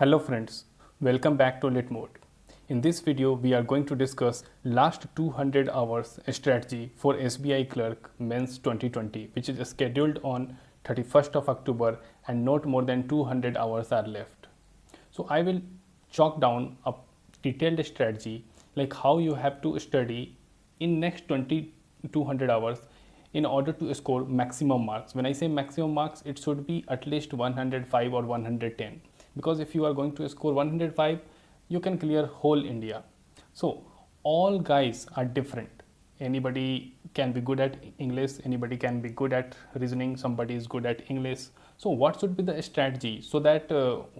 Hello friends, welcome back to Lit Mode. In this video, we are going to discuss last 200 hours strategy for SBI Clerk Men's 2020, which is scheduled on 31st of October and not more than 200 hours are left. So I will chalk down a detailed strategy like how you have to study in next 200 hours in order to score maximum marks. When I say maximum marks, it should be at least 105 or 110, because if you are going to score 105, you can clear whole India. So all guys are different. Anybody can be good at English, anybody can be good at reasoning, somebody is good at English. So what should be the strategy so that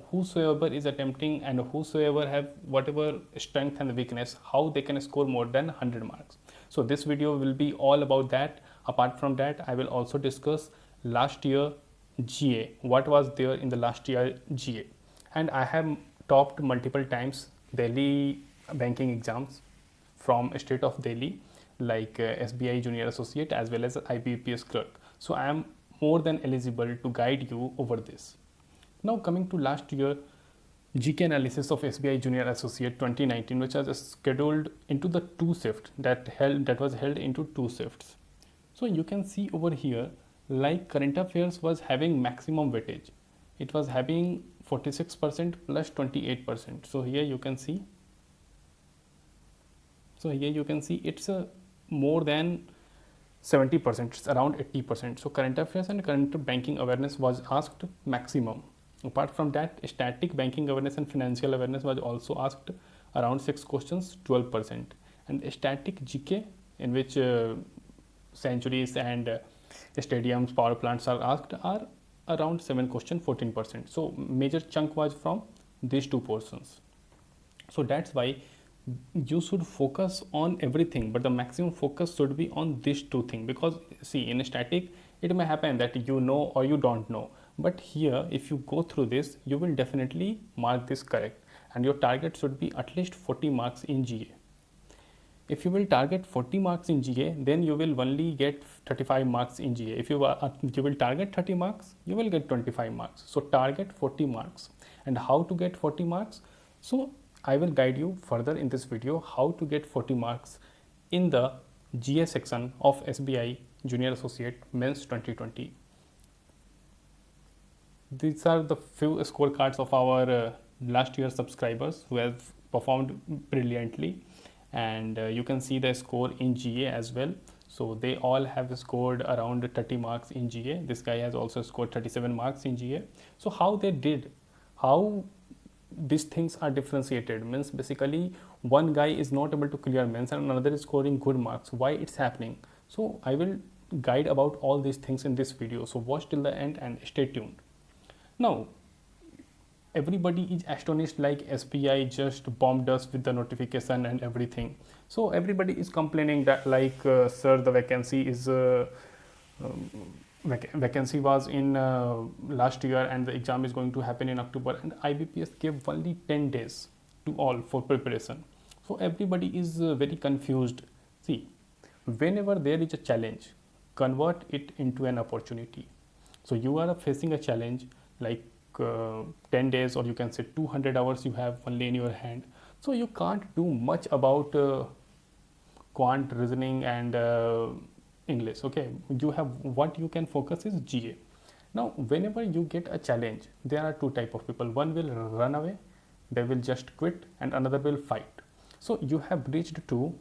whosoever is attempting and whosoever have whatever strength and weakness, how they can score more than 100 marks. So this video will be all about that. Apart from that, I will also discuss last year GA, what was there in the last year GA. And I have topped multiple times Delhi banking exams from state of Delhi, like SBI Junior Associate as well as IBPS clerk. So I am more than eligible to guide you over this. Now coming to last year GK analysis of SBI Junior Associate 2019, which was scheduled into the two shifts that was held into two shifts. So you can see over here, like current affairs was having maximum weightage. It was having 46% plus 28%. So here you can see. It's a more than 70%. It's around 80%. So current affairs and current banking awareness was asked maximum. Apart from that, static banking awareness and financial awareness was also asked around 6 questions, 12%. And static GK, in which centuries and stadiums, power plants are asked, are around 7 question, 14%. So major chunk was from these two portions. So that's why you should focus on everything, but the maximum focus should be on these two things, because see, in static it may happen that you know or you don't know, but here if you go through this, you will definitely mark this correct, and your target should be at least 40 marks in GA. If you will target 40 marks in GA, then you will only get 35 marks in GA. If you will target 30 marks, you will get 25 marks. So target 40 marks. And how to get 40 marks? So I will guide you further in this video how to get 40 marks in the GA section of SBI Junior Associate Men's 2020. These are the few scorecards of our last year subscribers who have performed brilliantly, and you can see the score in GA as well. So they all have scored around 30 marks in GA. This guy has also scored 37 marks in GA. So how they did, how these things are differentiated, means basically one guy is not able to clear mains and another is scoring good marks. Why it's happening? So I will guide about all these things in this video. So watch till the end and stay tuned. Now everybody is astonished, like SBI just bombed us with the notification and everything. So everybody is complaining that like sir, the vacancy is vacancy was in last year and the exam is going to happen in October, and IBPS gave only 10 days to all for preparation. So everybody is very confused. See, whenever there is a challenge, convert it into an opportunity. So you are facing a challenge like 10 days, or you can say 200 hours you have only in your hand. So you can't do much about quant, reasoning and English. Okay, you have what you can focus is GA. Now whenever you get a challenge, there are two type of people. One will run away, they will just quit, and another will fight. So you have reached to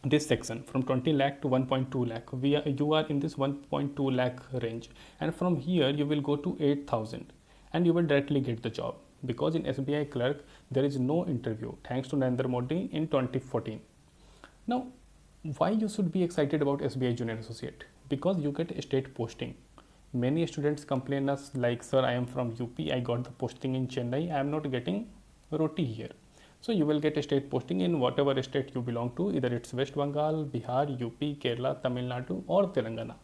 this section from 20 lakh to 1.2 lakh. You are in this 1.2 lakh range, and from here you will go to 8,000 and you will directly get the job, because in SBI clerk there is no interview, thanks to Narendra Modi in 2014. Now why you should be excited about SBI Junior Associate? Because you get a state posting. Many students complain us like, sir, I am from UP, I got the posting in Chennai, I am not getting roti here. So you will get a state posting in whatever state you belong to, either it's West Bengal, Bihar, UP, Kerala, Tamil Nadu or Telangana.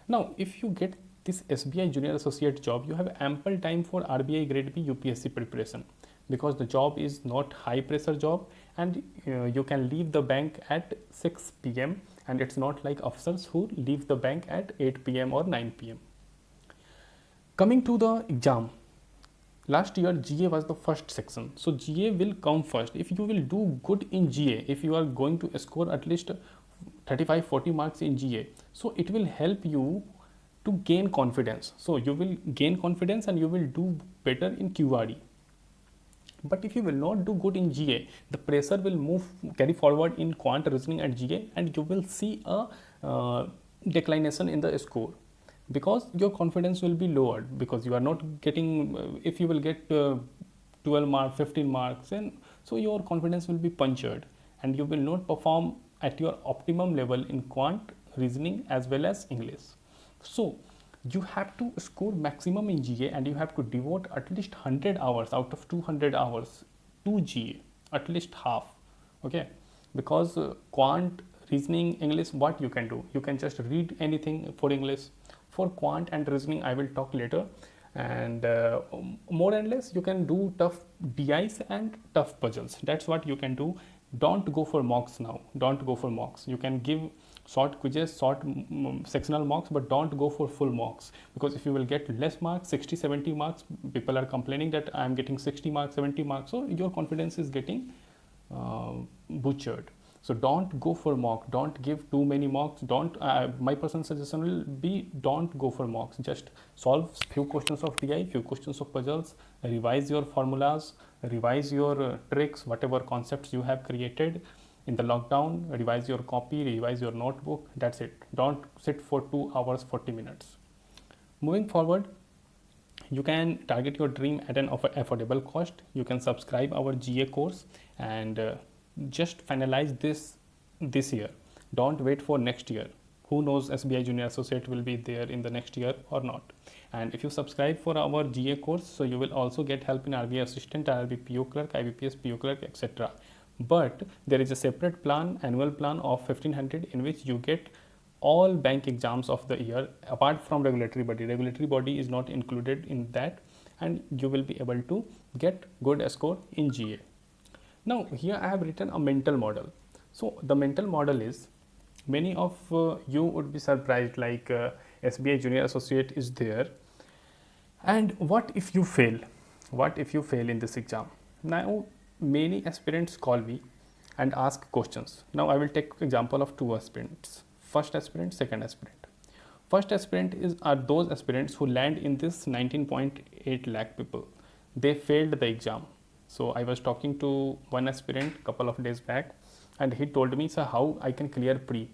Now if you get this SBI Junior Associate job, you have ample time for RBI Grade B UPSC preparation, because the job is not high pressure job, and you can leave the bank at 6 p.m. and it's not like officers who leave the bank at 8 p.m. or 9 p.m. Coming to the exam, last year GA was the first section, so GA will come first. If you will do good in GA, if you are going to score at least 35-40 marks in GA, so it will help you to gain confidence. So you will gain confidence and you will do better in QRE. But if you will not do good in GA, the pressure will carry forward in quant, reasoning and GA, and you will see a declination in the score, because your confidence will be lowered, because you are not getting, if you will get 12 marks, 15 marks, and so your confidence will be punctured and you will not perform at your optimum level in quant, reasoning as well as English. So you have to score maximum in GA and you have to devote at least 100 hours out of 200 hours to GA, at least half. Okay, because quant, reasoning, English, what you can do, you can just read anything for English. For quant and reasoning I will talk later, and more and less you can do tough DIs and tough puzzles. That's what you can do. Don't go for mocks now, don't go for mocks. You can give short quizzes, short sectional mocks, but don't go for full mocks, because if you will get less marks, 60-70 marks, people are complaining that I am getting 60 marks, 70 marks, so your confidence is getting butchered. So don't go for mock, don't give too many mocks, don't my personal suggestion will be don't go for mocks. Just solve few questions of DI, few questions of puzzles, revise your formulas, revise your tricks, whatever concepts you have created in the lockdown, revise your copy, revise your notebook. That's it. Don't sit for 2 hours 40 minutes. Moving forward, you can target your dream at an affordable cost. You can subscribe our GA course and just finalize this year. Don't wait for next year. Who knows, SBI Junior Associate will be there in the next year or not. And if you subscribe for our GA course, so you will also get help in RBI Assistant, RRB PO Clerk, IBPS PO Clerk, etc. But there is a separate plan, annual plan of 1500, in which you get all bank exams of the year apart from regulatory body. Regulatory body is not included in that, and you will be able to get good score in GA. Now here I have written a mental model. So the mental model is, many of you would be surprised, like SBI Junior Associate is there, and what if you fail? What if you fail in this exam? Now many aspirants call me and ask questions. Now I will take example of two aspirants, first aspirant, second aspirant. First aspirant are those aspirants who land in this 19.8 lakh people. They failed the exam. So I was talking to one aspirant couple of days back, and he told me, sir, how I can clear pre?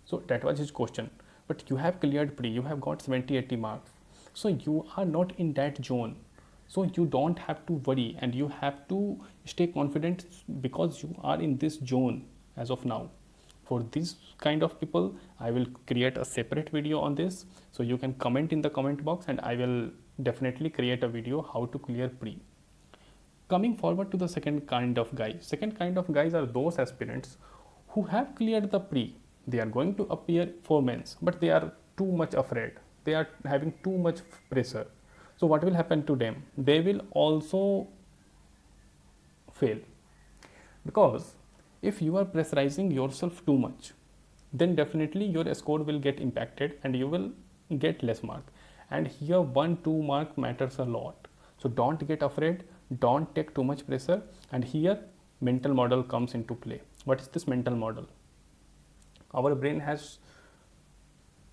So that was his question. But you have cleared pre, you have got 70-80 marks. So you are not in that zone. So you don't have to worry, and you have to stay confident, because you are in this zone as of now. For this kind of people, I will create a separate video on this. So you can comment in the comment box, and I will definitely create a video how to clear pre. Coming forward to the second kind of guys. Second kind of guys are those aspirants who have cleared the pre. They are going to appear for mains, but they are too much afraid. They are having too much pressure. So what will happen to them? They will also fail, because if you are pressurizing yourself too much, then definitely your score will get impacted and you will get less mark. And here 1-2 mark matters a lot. So don't get afraid, don't take too much pressure. And here mental model comes into play. What is this mental model? Our brain has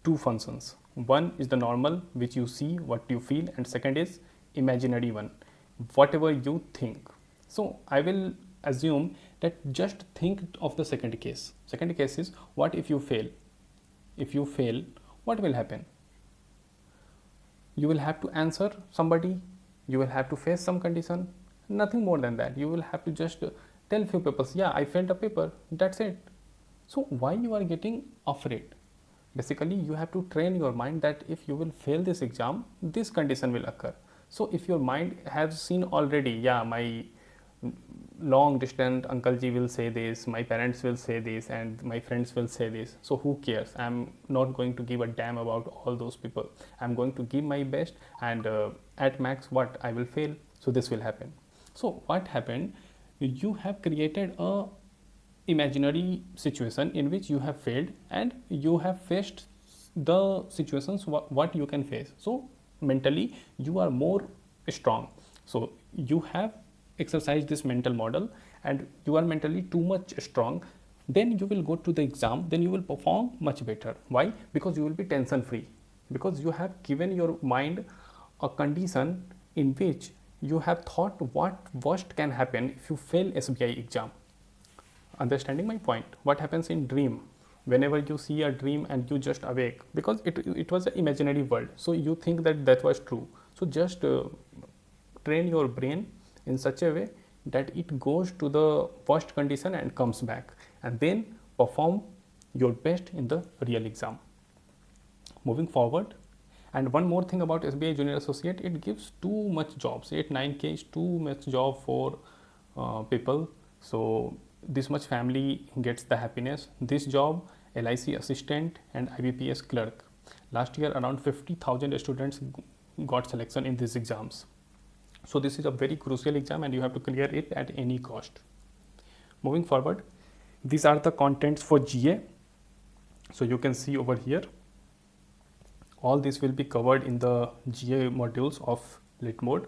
two functions. One is the normal, which you see, what you feel, and second is imaginary one, whatever you think. So I will assume that just think of the second case. Second case is, what if you fail? If you fail, what will happen? You will have to answer somebody, you will have to face some condition, nothing more than that. You will have to just tell few people, yeah, I failed a paper, that's it. So why you are getting afraid? Basically, you have to train your mind that if you will fail this exam, this condition will occur. So if your mind has seen already, yeah, my long distance uncle ji will say this, my parents will say this, and my friends will say this, so who cares? I'm not going to give a damn about all those people. I'm going to give my best, and at max what I will fail, so this will happen. So what happened? You have created a imaginary situation in which you have failed, and you have faced the situations what you can face. So mentally you are more strong. So you have exercised this mental model and you are mentally too much strong, then you will go to the exam, then you will perform much better. Why? Because you will be tension free, because you have given your mind a condition in which you have thought what worst can happen if you fail SBI exam. Understanding my point? What happens in dream? Whenever you see a dream and you just awake, because it was an imaginary world, so you think that that was true. So just train your brain in such a way that it goes to the worst condition and comes back, and then perform your best in the real exam. Moving forward, and one more thing about SBI Junior Associate, it gives too much jobs. 8-9K is too much job for people. So this much family gets the happiness. This job, LIC assistant and IBPS clerk. Last year around 50,000 students got selection in these exams. So this is a very crucial exam and you have to clear it at any cost. Moving forward, these are the contents for GA. So you can see over here, all this will be covered in the GA modules of lit mode,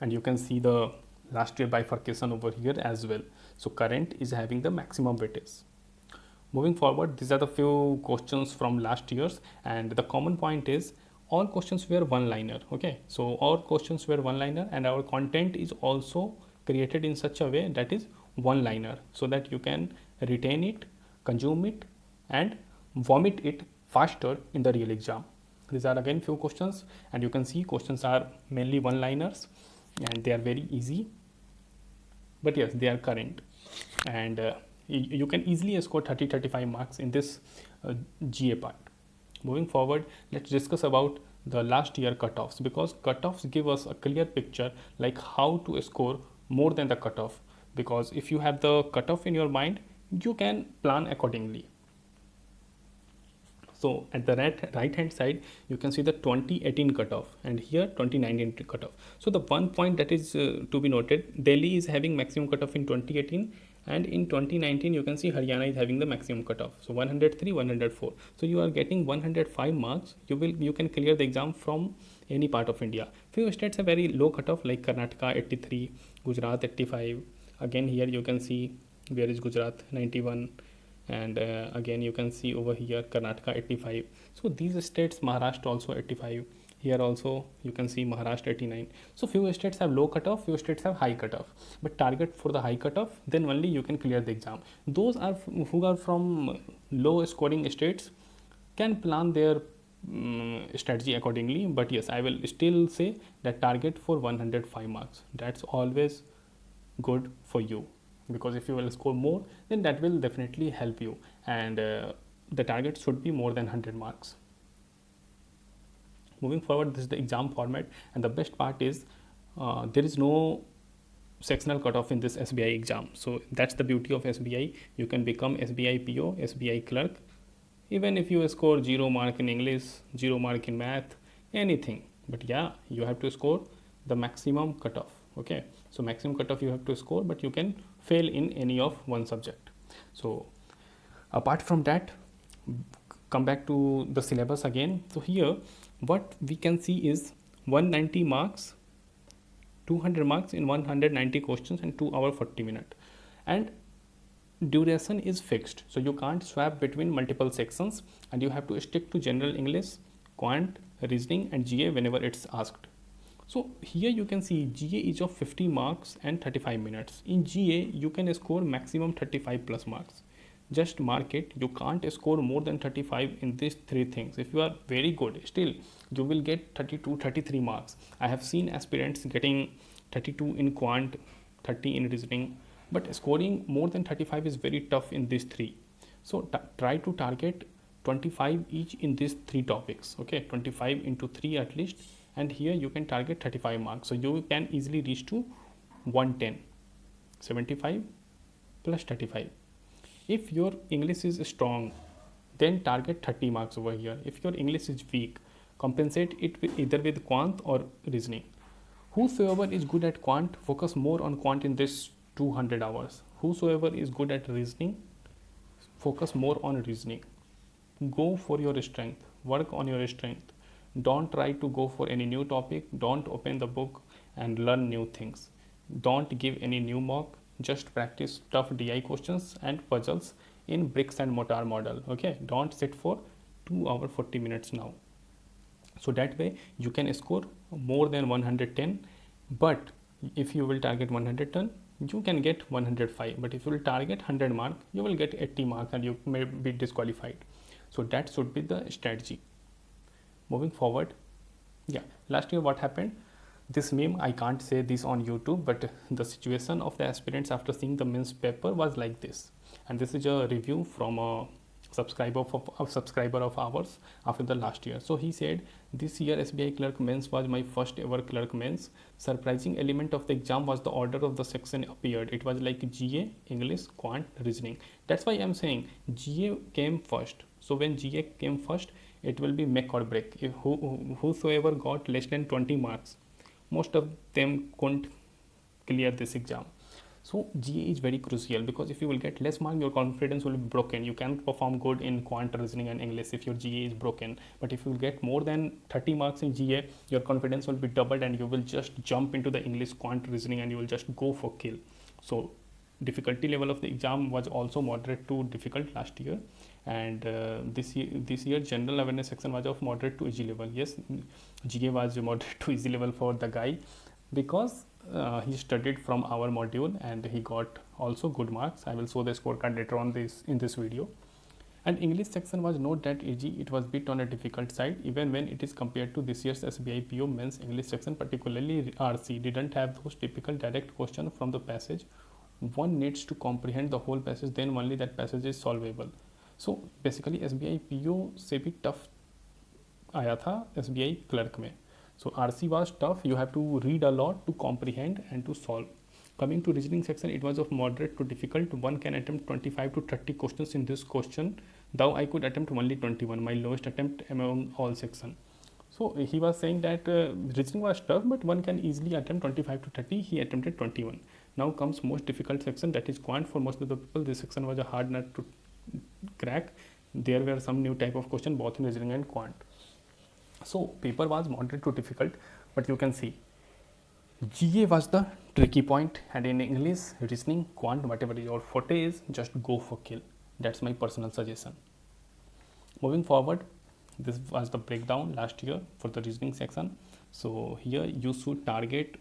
and you can see the last year bifurcation over here as well. So current is having the maximum weightage. Moving forward, these are the few questions from last year's, and the common point is all questions were one liner. Okay, so all questions were one liner, and our content is also created in such a way that is one liner, so that you can retain it, consume it and vomit it faster in the real exam. These are again few questions, and you can see questions are mainly one liners and they are very easy, but yes, they are current, and you can easily score 30-35 marks in this GA part. Moving forward, let's discuss about the last year cutoffs, because cutoffs give us a clear picture like how to score more than the cutoff, because if you have the cutoff in your mind, you can plan accordingly. So at the right hand side, you can see the 2018 cutoff and here 2019 cutoff. So the one point that is to be noted, Delhi is having maximum cutoff in 2018, and in 2019 you can see Haryana is having the maximum cutoff. So 103, 104. So you are getting 105 marks. You can clear the exam from any part of India. Few states have very low cutoff like Karnataka 83, Gujarat 85. Again here you can see where is Gujarat 91. And again you can see over here Karnataka 85. So these states, Maharashtra also 85, here also you can see Maharashtra 89. So few states have low cutoff, few states have high cutoff, but target for the high cutoff, then only you can clear the exam. Those are who are from low scoring states can plan their strategy accordingly, but yes, I will still say that target for 105 marks, that's always good for you, because if you will score more, then that will definitely help you, and the target should be more than 100 marks. Moving forward, this is the exam format, and the best part is there is no sectional cutoff in this SBI exam. So that's the beauty of SBI. You can become SBI PO, SBI clerk, even if you score 0 mark in English, 0 mark in math, anything, but yeah, you have to score the maximum cutoff. Okay, so maximum cutoff you have to score, but you can fail in any of one subject. So apart from that, come back to the syllabus again. So here what we can see is 190 marks, 200 marks in 190 questions and 2 hours 40 minutes, and duration is fixed, so you can't swap between multiple sections, and you have to stick to general English, quant, reasoning and GA whenever it's asked. So here you can see GA is of 50 marks and 35 minutes. In GA you can score maximum 35 plus marks. Just mark it, you can't score more than 35 in these three things. If you are very good, still you will get 32-33 marks. I have seen aspirants getting 32 in quant, 30 in reasoning, but scoring more than 35 is very tough in these three. So try to target 25 each in these three topics. Okay, 25 into 3 at least, and here you can target 35 marks, so you can easily reach to 110, 75 plus 35. If your English is strong, then target 30 marks over here. If your English is weak, compensate it with either with quant or reasoning. Whosoever is good at quant, focus more on quant in this 200 hours. Whosoever is good at reasoning, focus more on reasoning. Go for your strength, work on your strength. Don't try to go for any new topic. Don't open the book and learn new things. Don't give any new mock. Just practice tough DI questions and puzzles in bricks and mortar model. Okay, don't sit for 2 hours 40 minutes now. So that way you can score more than 110. But if you will target 110, you can get 105. But if you will target 100 mark, you will get 80 marks and you may be disqualified. So that should be the strategy. Moving forward, yeah, last year what happened? This meme, I can't say this on YouTube, but the situation of the aspirants after seeing the mains paper was like this. And this is a review from a subscriber of ours after the last year. So he said, this year SBI clerk mains was my first ever clerk mains. Surprising element of the exam was the order of the section appeared. It was like GA, English, Quant, Reasoning. That's why I'm saying GA came first. So when GA came first, it will be make or break. If whosoever got less than 20 marks, most of them couldn't clear this exam. So GA is very crucial, because if you will get less mark, your confidence will be broken. You can perform good in quant, reasoning and English if your GA is broken. But if you get more than 30 marks in GA, your confidence will be doubled and you will just jump into the English, quant, reasoning and you will just go for kill. So difficulty level of the exam was also moderate to difficult last year. And this year general awareness section was of moderate to easy level. Yes, GA was moderate to easy level for the guy, because he studied from our module and he got also good marks. I will show the scorecard later on in this video. And English section was not that easy. It was bit on a difficult side, even when it is compared to this year's SBI PO mains English section. Particularly RC didn't have those typical direct questions from the passage. One needs to comprehend the whole passage, then only that passage is solvable. So basically SBI PO से भी tough आया था SBI clerk में. So RC was tough. You have to read a lot to comprehend and to solve. Coming to reasoning section, it was of moderate to difficult. One can attempt 25 to 30 questions in this question. Though I could attempt only 21, my lowest attempt among all section. So he was saying that reasoning was tough, but one can easily attempt 25 to 30. He attempted 21. Now comes most difficult section, that is quant. For most of the people, this section was a hard nut to crack. There were some new type of question both in reasoning and quant. So paper was moderate to difficult, but you can see GA was the tricky point, and in English, reasoning, quant, whatever your forte is, just go for kill. That's my personal suggestion. Moving forward, this was the breakdown last year for the reasoning section. So here you should target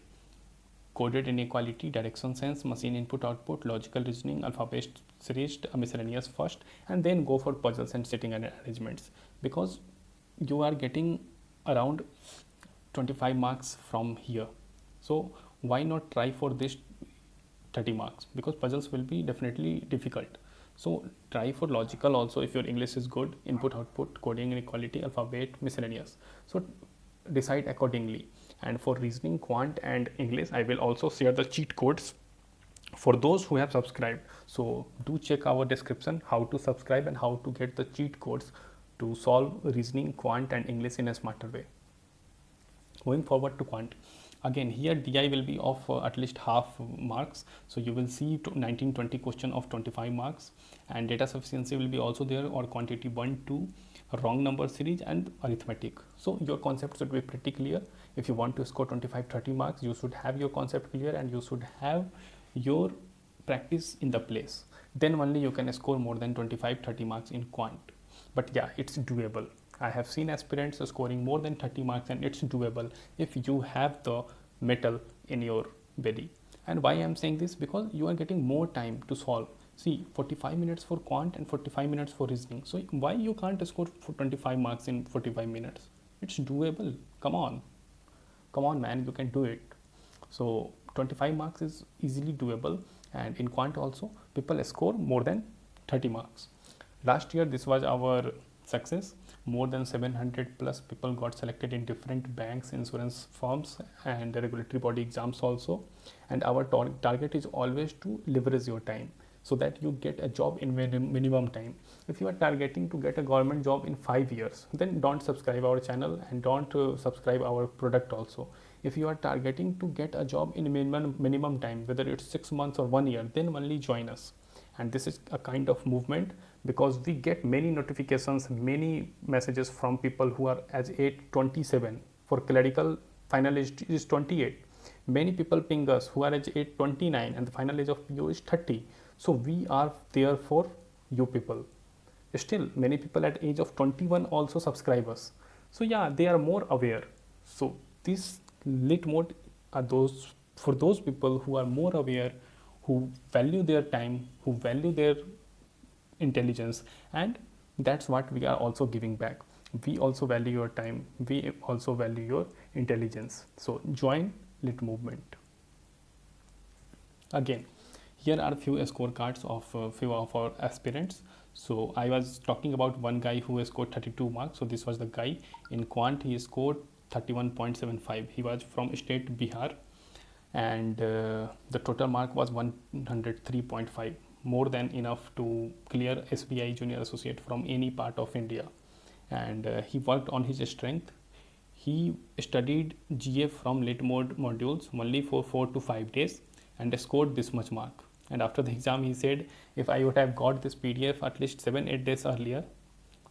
coded inequality, direction sense, machine input output, logical reasoning, alphabet series, miscellaneous first, and then go for puzzles and setting and arrangements, because you are getting around 25 marks from here. So why not try for this 30 marks, because puzzles will be definitely difficult. So try for logical also if your English is good, input output, coding inequality, alphabet, miscellaneous. So decide accordingly. And for reasoning, quant and English, I will also share the cheat codes for those who have subscribed. So do check our description how to subscribe and how to get the cheat codes to solve reasoning, quant and English in a smarter way. Going forward to quant, again here DI will be of at least half marks. So you will see 19-20 question of 25 marks, and data sufficiency will be also there, or quantity 1, 2, wrong number series and arithmetic. So your concept should be pretty clear. If you want to score 25-30 marks, you should have your concept clear and you should have your practice in the place. Then only you can score more than 25-30 marks in quant. But yeah, it's doable. I have seen aspirants scoring more than 30 marks, and it's doable if you have the metal in your belly. And why I'm saying this? Because you are getting more time to solve. See, 45 minutes for quant and 45 minutes for reasoning. So why you can't score for 25 marks in 45 minutes? It's doable. Come on man, you can do it. So 25 marks is easily doable, and in quant also people score more than 30 marks. Last year this was our success. More than 700 plus people got selected in different banks, insurance firms and regulatory body exams also. And our target is always to leverage your time so that you get a job in minimum time. If you are targeting to get a government job in 5 years, then don't subscribe our channel and don't subscribe our product also. If you are targeting to get a job in minimum time, whether it's 6 months or 1 year, then only join us. and this is a kind of movement because we get many notifications, many messages from people who are as age 27. For clerical, final age is 28. Many people ping us who are at age 29 and the final age of PO is 30. So we are there for you people. Still, many people at age of 21 also subscribe us. So yeah, they are more aware. So this lit mode are those for those people who are more aware, who value their time, who value their intelligence, and that's what we are also giving back. We also value your time, we also value your intelligence. So join lit movement. Again, here are few scorecards of few of our aspirants. So I was talking about one guy who scored 32 marks. So this was the guy in quant. He scored 31.75. He was from state Bihar, and the total mark was 103.5, more than enough to clear SBI Junior Associate from any part of India. And he worked on his strength. He studied GA from lit mode modules only for 4 to 5 days and scored this much mark. And after the exam, he said, if I would have got this PDF at least 7-8 days earlier,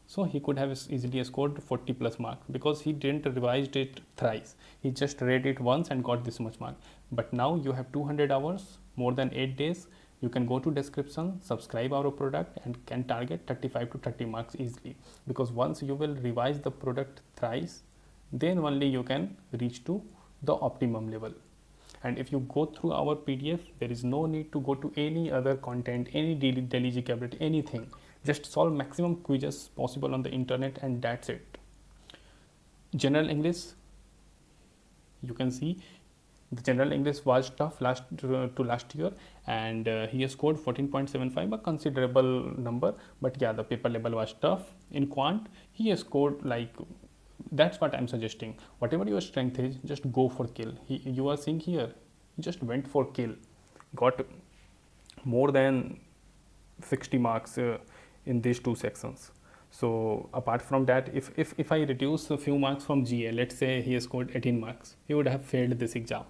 so he could have easily scored 40 plus mark, because he didn't revised it thrice. He just read it once and got this much mark. But now you have 200 hours, more than 8 days. You can go to description, subscribe our product, and can target 35 to 30 marks easily. Because once you will revise the product thrice, then only you can reach to the optimum level. And if you go through our PDF, there is no need to go to any other content, any daily GK, anything. Just solve maximum quizzes possible on the internet, and that's it. General English, you can see the general English was tough last year, and he scored 14.75, a considerable number. But yeah, the paper level was tough. In quant, he scored like, that's what I'm suggesting. Whatever your strength is, just go for kill. You are seeing here, he just went for kill, got more than 60 marks in these two sections. So apart from that, if I reduce a few marks from GA, let's say he scored 18 marks, he would have failed this exam.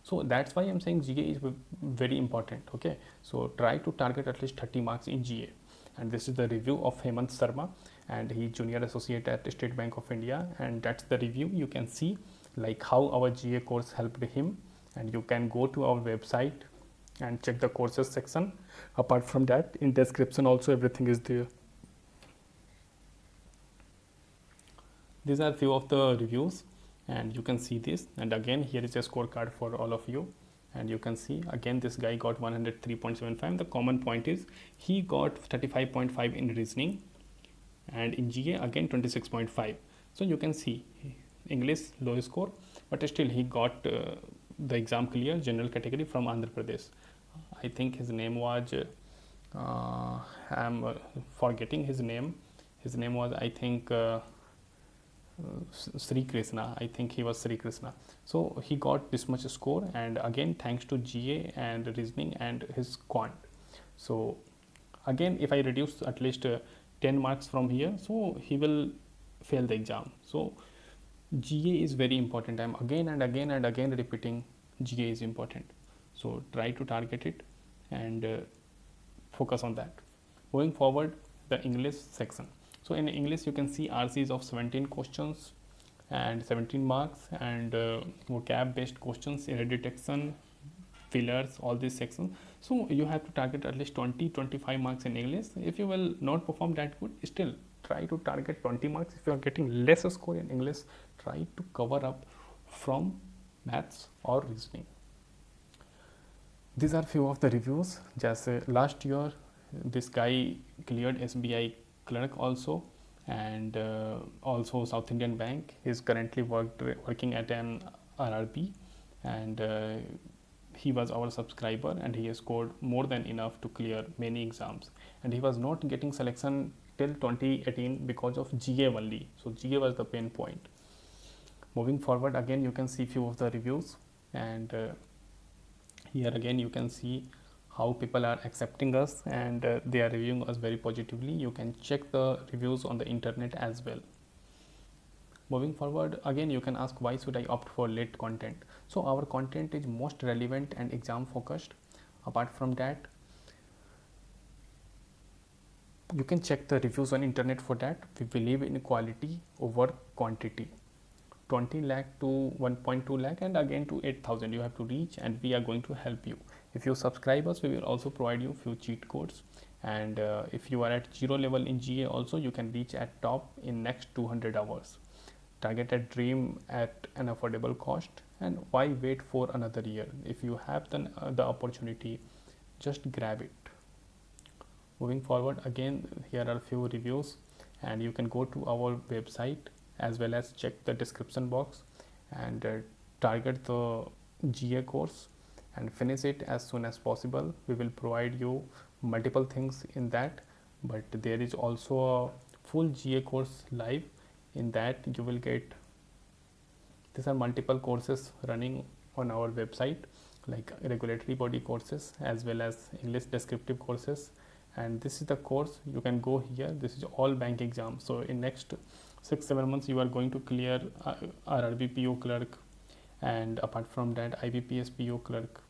So that's why I'm saying GA is very important. Okay, so try to target at least 30 marks in GA. And this is the review of Hemant Sharma, and he junior associate at State Bank of India, and that's the review. You can see like how our GA course helped him, and you can go to our website and check the courses section. Apart from that, in description also everything is there. These are few of the reviews, and you can see this. And again, here is a scorecard for all of you, and you can see again this guy got 103.75. The common point is he got 35.5 in reasoning, and in GA again 26.5. So you can see English low score, but still he got the exam clear, general category, from Andhra Pradesh. I think his name was I'm forgetting his name. His name was, I think, Sri Krishna. I think he was Sri Krishna. So he got this much score, and again thanks to GA and reasoning and his quant. So again, if I reduce at least 10 marks from here, so he will fail the exam. So GA is very important. I'm again and again and again repeating, GA is important. So try to target it and focus on that. Going forward, the English section. So in English, you can see RCs of 17 questions and 17 marks, and vocab based questions, error detection, fillers, all these sections. So you have to target at least 20-25 marks in English. If you will not perform that good, still try to target 20 marks. If you are getting less score in English, try to cover up from maths or reasoning. These are few of the reviews. Just last year, this guy cleared SBI clerk also, and also South Indian Bank. He's currently working at an RRB, and he was our subscriber, and he has scored more than enough to clear many exams. And he was not getting selection till 2018 because of GA only. So GA was the pain point. Moving forward, again you can see few of the reviews, and here again you can see how people are accepting us, and they are reviewing us very positively. You can check the reviews on the internet as well. Moving forward, again you can ask, why should I opt for lit content? So our content is most relevant and exam focused. Apart from that, You can check the reviews on internet for that. We believe in quality over quantity. 20 lakh to 1.2 lakh and again to 8,000 you have to reach, and we are going to help you. If you subscribe us, we will also provide you few cheat codes, and if you are at 0 level in GA also, you can reach at top in next 200 hours. Target a dream at an affordable cost, and why wait for another year? If you have the opportunity, just grab it. Moving forward, again here are a few reviews, and you can go to our website as well as check the description box and target the GA course and finish it as soon as possible. We will provide you multiple things in that, but there is also a full GA course live. In that you will get, these are multiple courses running on our website, like regulatory body courses as well as English descriptive courses. And this is the course, you can go here. This is all bank exams. So in next 6-7 months you are going to clear RRB PO clerk, and apart from that IBPS PO clerk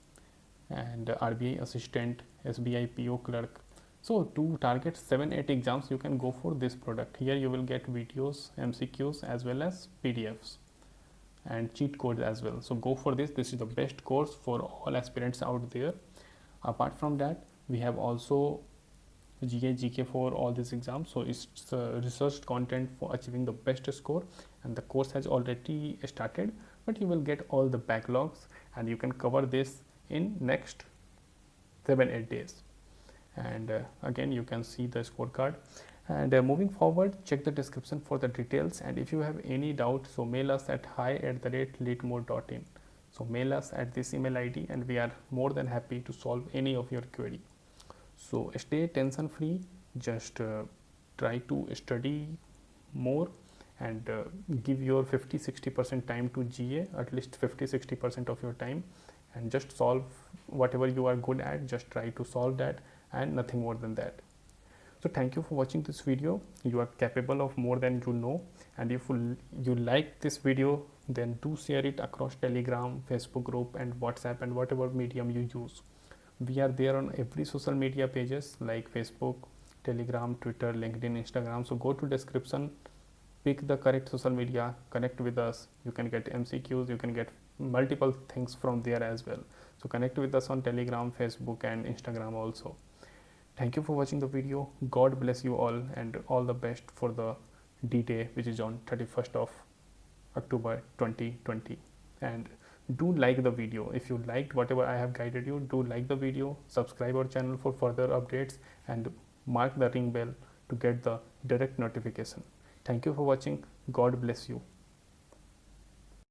and RBI assistant, SBI PO clerk. So to target 7-8 exams, you can go for this product. Here you will get videos, MCQs as well as PDFs and cheat codes as well. So go for this. This is the best course for all aspirants out there. Apart from that, we have also GA GK for all these exams. So it's researched content for achieving the best score, and the course has already started, but you will get all the backlogs and you can cover this in next 7-8 days. And again you can see the scorecard. And moving forward, check the description for the details, and if you have any doubt, so mail us at hi@litmode.in. So mail us at this email ID and we are more than happy to solve any of your query. So stay tension free, just try to study more and give your 50-60% time to GA, at least 50-60% of your time, and just solve whatever you are good at. Just try to solve that and nothing more than that. So thank you for watching this video. You are capable of more than you know, and if you like this video, then do share it across Telegram, Facebook group and WhatsApp and whatever medium you use. We are there on every social media pages like Facebook, Telegram, Twitter, LinkedIn, Instagram. So go to description, pick the correct social media, connect with us. You can get MCQs, you can get multiple things from there as well. So connect with us on Telegram, Facebook and Instagram also. Thank you for watching the video. God bless you all, and all the best for the D-Day, which is on 31st of October 2020. And do like the video. If you liked whatever I have guided you, do like the video, subscribe our channel for further updates, and mark the ring bell to get the direct notification. Thank you for watching. God bless you.